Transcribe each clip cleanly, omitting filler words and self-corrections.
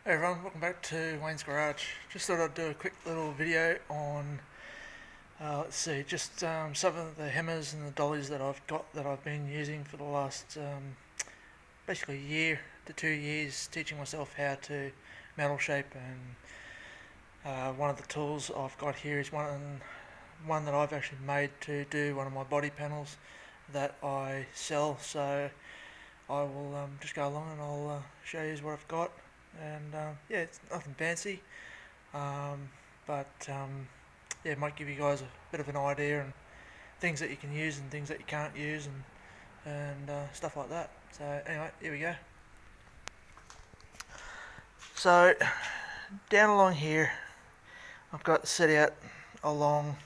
Hey everyone, welcome back to Wayne's Garage. Just thought I'd do a quick little video on, some of the hammers and the dollies that I've been using for the last basically year to 2 years, teaching myself how to metal shape. And one of the tools I've got here is one that I've actually made to do one of my body panels that I sell. So I will just go along and I'll show you what I've got. And yeah, it's nothing fancy, um, but yeah, it might give you guys a bit of an idea and things that you can use and things that you can't use and stuff like that. So anyway, here we go. So down along here, I've got set out along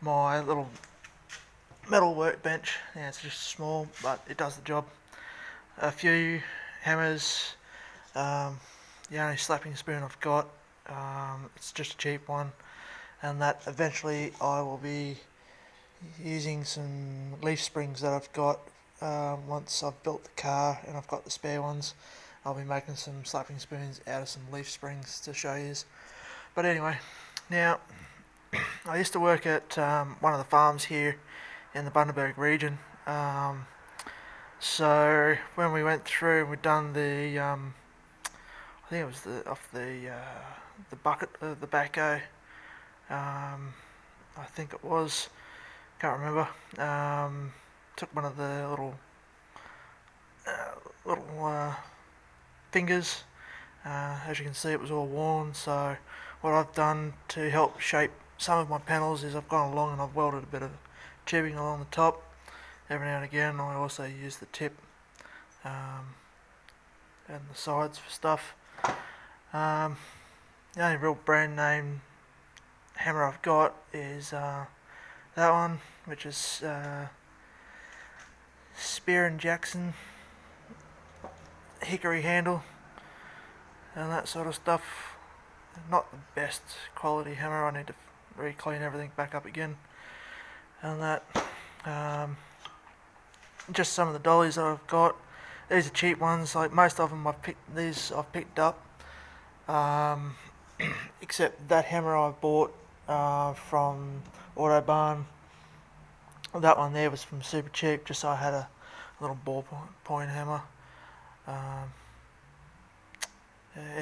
my little metal workbench. Yeah, it's just small, but it does the job. A few hammers. The only slapping spoon I've got, it's just a cheap one, and that eventually I will be using some leaf springs that I've got. Once I've built the car and I've got the spare ones, I'll be making some slapping spoons out of some leaf springs to show you. But anyway, now I used to work at one of the farms here in the Bundaberg region. So when we went through and we'd done I think it was the bucket of the backhoe. I think it was. Can't remember. Took one of the little fingers. As you can see, it was all worn. So what I've done to help shape some of my panels is I've gone along and I've welded a bit of tubing along the top. Every now and again, I also use the tip and the sides for stuff. The only real brand name hammer I've got is that one, which is Spear and Jackson hickory handle and that sort of stuff. Not the best quality hammer. I need to re-clean everything back up again and that. Just some of the dollies that I've got. These are cheap ones. Like most of them, I've picked up. Except that hammer I bought from Autobarn. That one there was from super cheap, just so I had a little ballpoint hammer.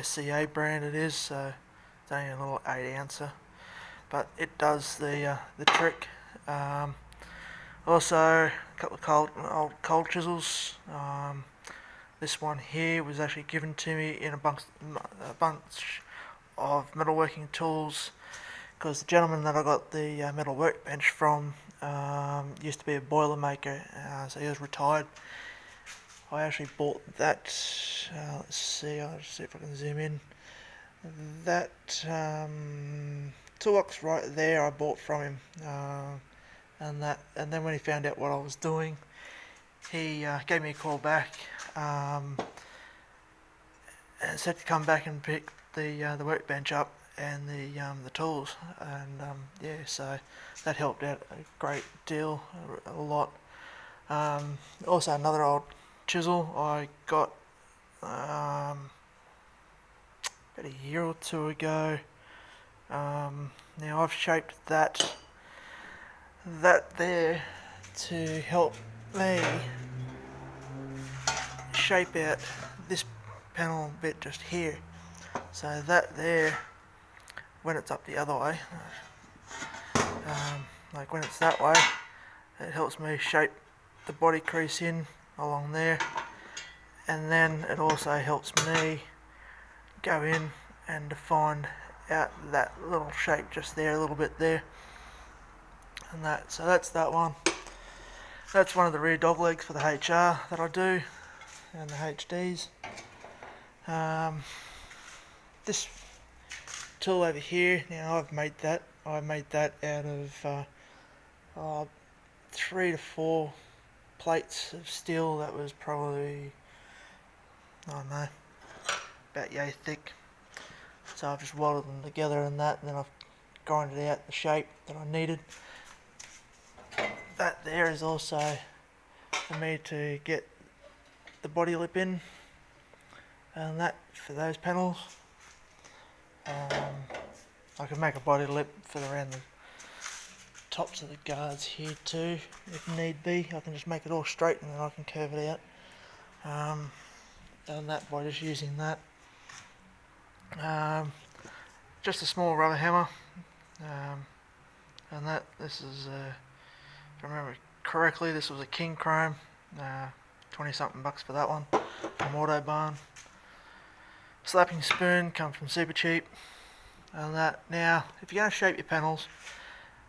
SCA brand it is, so it's only a little 8 ouncer, but it does the trick. Also, a couple of old cold chisels. This one here was actually given to me in a bunch of metalworking tools, because the gentleman that I got the metal workbench from used to be a boiler maker, so he was retired. I actually bought that. Let's see. I'll just see if I can zoom in. That toolbox right there I bought from him, and then when he found out what I was doing, he gave me a call back and said to come back and pick the workbench up and the tools, and yeah, so that helped out a great deal, a lot. Also another old chisel I got about a year or two ago. Now I've shaped that there to help me shape out this panel bit just here. So that there, when it's up the other way, like when it's that way, it helps me shape the body crease in along there, and then it also helps me go in and define out that little shape just there, a little bit there, and that. So that's that one. That's one of the rear dog legs for the HR that I do, and the HDs. This tool over here, now I made that out of 3 to 4 plates of steel that was probably, I don't know, about yay thick. So I've just welded them together and then I've grinded out the shape that I needed. That there is also for me to get the body lip in. and that for those panels. I can make a body lip for around the tops of the guards here too, if need be. I can just make it all straight and then I can curve it out. And that by just using that. Just a small rubber hammer. And that, this is, if I remember correctly, this was a King Chrome. 20 something bucks for that one from Autobarn. Slapping spoon come from Super Cheap. And that, now if you're going to shape your panels,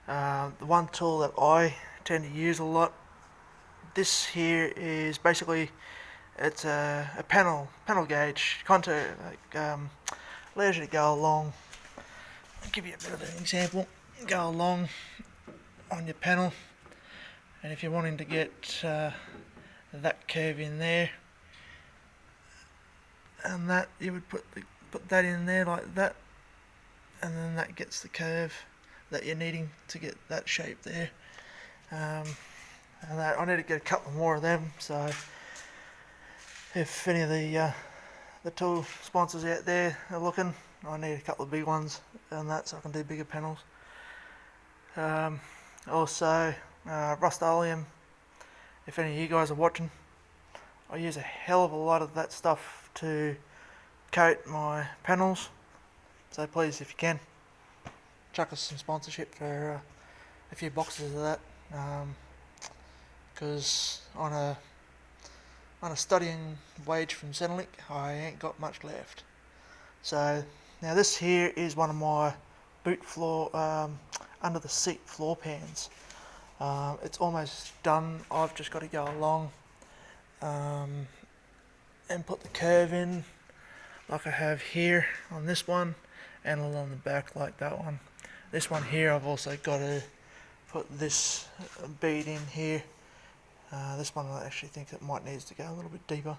the one tool that I tend to use a lot, this here is basically, it's a panel gauge contour, allows you to go along. I'll give you a bit of an example. Go along on your panel, and if you're wanting to get that curve in there, and that you would put that in there like that, and then that gets the curve that you're needing to get that shape there. And that, I need to get a couple more of them, so if any of the tool sponsors out there are looking, I need a couple of big ones and that, so I can do bigger panels. Also Rust-Oleum, if any of you guys are watching, I use a hell of a lot of that stuff to coat my panels, so please, if you can, chuck us some sponsorship for a few boxes of that, because on a studying wage from Centrelink, I ain't got much left. So now this here is one of my boot floor, under the seat floor pans. It's almost done. I've just got to go along and put the curve in like I have here on this one, and along the back like that one. This one here I've also got to put this bead in here. This one I actually think it might needs to go a little bit deeper.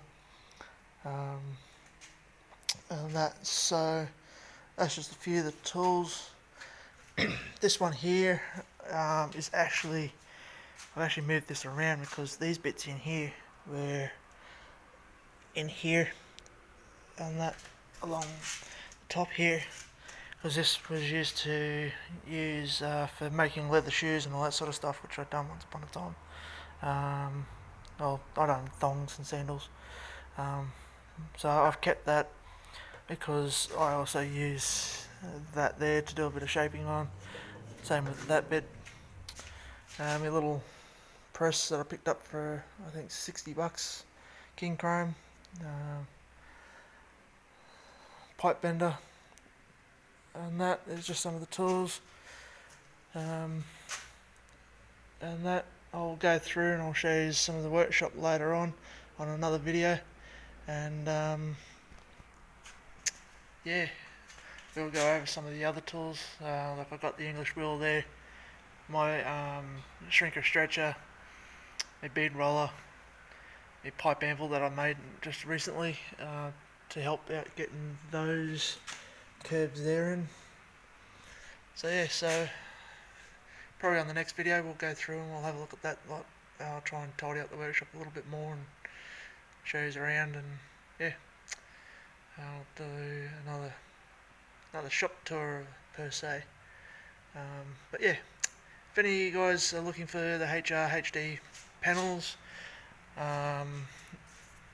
And that, so that's just a few of the tools. This one here is actually, I've actually moved this around because these bits in here were in here, and that along the top here, because this was used to use for making leather shoes and all that sort of stuff, which I've done once upon a time. Well, I done thongs and sandals, so I've kept that because I also use that there to do a bit of shaping on. Same with that bit. My little press that I picked up for I think 60 bucks, King Chrome, pipe bender, and that is just some of the tools. And that I'll go through and I'll show you some of the workshop later on another video, and yeah, we'll go over some of the other tools. Like I've got the English wheel there, my shrinker stretcher, my bead roller, my pipe anvil that I made just recently to help out getting those curves there in. So yeah, so probably on the next video we'll go through and we'll have a look at that lot. I'll try and tidy up the workshop a little bit more and show you around, and yeah, I'll do another shop tour per se. But yeah, if any of you guys are looking for the HR HD panels,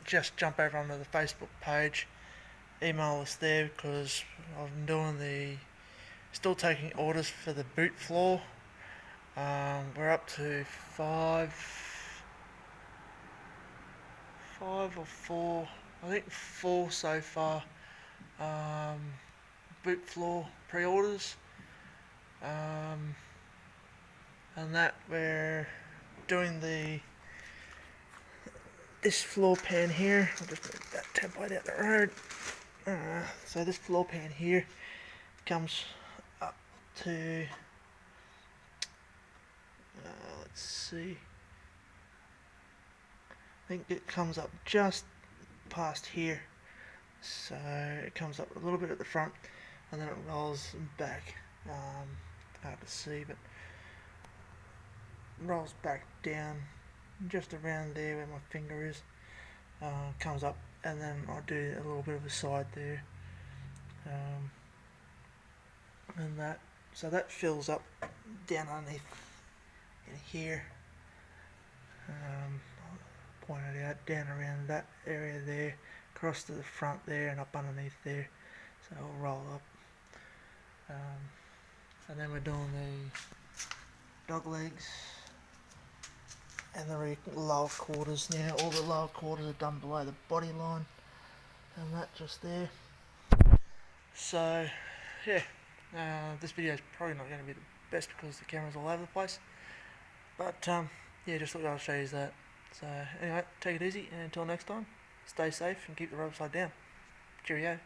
just jump over onto the Facebook page, email us there, because I'm doing still taking orders for the boot floor. We're up to five or four, I think 4 so far, boot floor pre-orders, and that we're doing this floor pan here. I'll just move that template out the road. So this floor pan here comes up to, let's see, I think it comes up just past here, so it comes up a little bit at the front and then it rolls back, hard to see, but rolls back down just around there where my finger is, comes up and then I'll do a little bit of a side there, and that, so that fills up down underneath in here. Point it out down around that area there, across to the front there, and up underneath there. So it'll roll up. And then we're doing the dog legs and the lower quarters now. All the lower quarters are done below the body line, and that just there. So yeah, this video is probably not going to be the best because the camera's all over the place, but yeah, just thought I'd show you that. So anyway, take it easy, and until next time, stay safe and keep the road upside down. Cheerio.